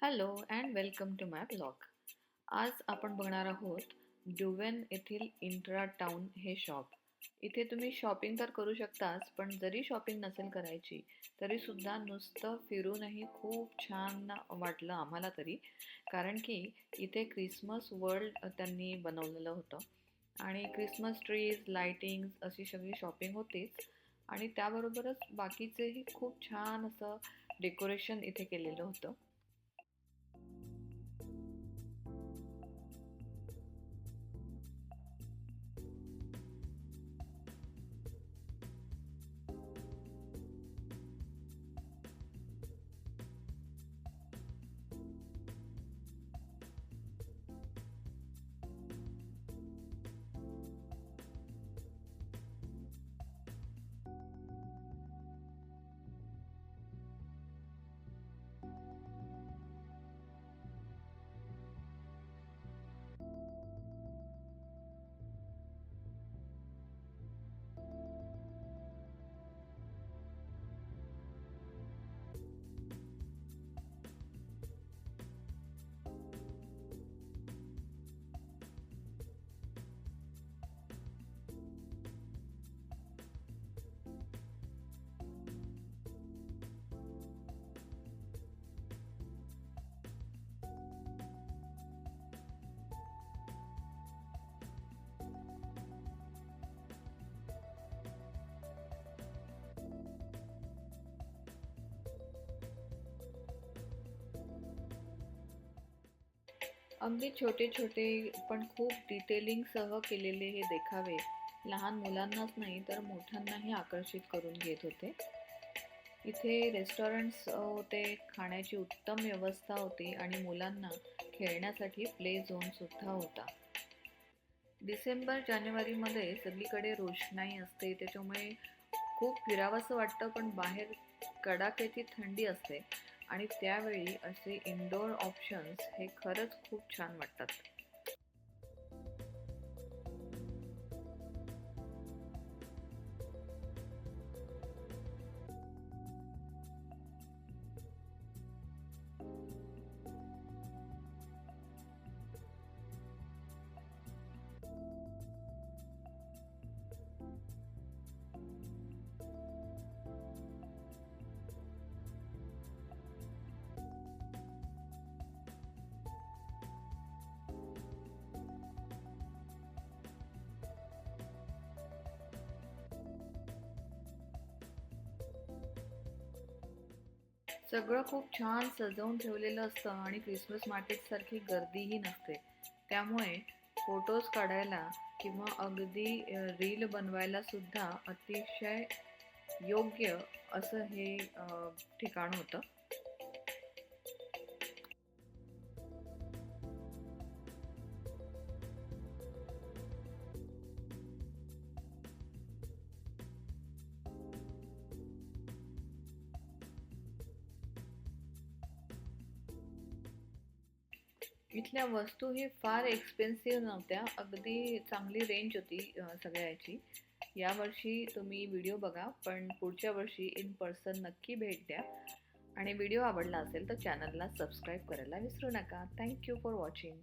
Hello and welcome to my blog. आज आपण बघणार आहोत ड्युवेन येथील इंट्रा टाउन हे शॉप. इथे तुम्ही शॉपिंग तर करू शकताच, पण जरी शॉपिंग नसेल करायची तरीसुद्धा नुसतं फिरूनही खूप छान वाटलं आम्हाला तरी. कारण की इथे क्रिसमस वर्ल्ड त्यांनी बनवलेलं होतं आणि क्रिसमस ट्रीज, लाइटिंग्स अशी सगळी शॉपिंग होतीच आणि त्याबरोबरच बाकीचेही खूप छान असं डेकोरेशन इथे केलेलं होतं. अगदी छोटे-छोटे पण खूप डिटेलिंगसह केलेले हे देखावे लहान मुलांनाच नाही तर मोठ्यांनाही आकर्षित करून घेत होते. इथे रेस्टॉरंट्स होते, खाण्याची उत्तम व्यवस्था होती आणि मुलांना खेळण्यासाठी प्ले झोनसुद्धा होता. डिसेंबर-जानेवारीमध्ये सगळीकडे रोषणाई असते, त्याच्यामुळे खूप फिरावंसं वाटतं, पण बाहेर कडाक्याची थंडी असते आणि त्यावेळी असे इनडोअर ऑप्शन्स हे खरंच खूप छान वाटतात. सगळं खूप छान सजवून ठेवलेलं असतं आणि क्रिसमस मार्केटसारखी गर्दीही नसते. त्यामुळे फोटोज काढायला किंवा अगदी रील बनवायला सुद्धा अतिशय योग्य असं हे ठिकाण होतं. इथल्या वस्तूही फार एक्सपेन्सिव्ह नव्हत्या. अगदी चांगली रेंज होती सगळ्या याची. यावर्षी तुम्ही व्हिडिओ बघा, पण पुढच्या वर्षी इन पर्सन नक्की भेट द्या. आणि व्हिडिओ आवडला असेल तर चॅनलला सबस्क्राईब करायला विसरू नका. Thank you for watching.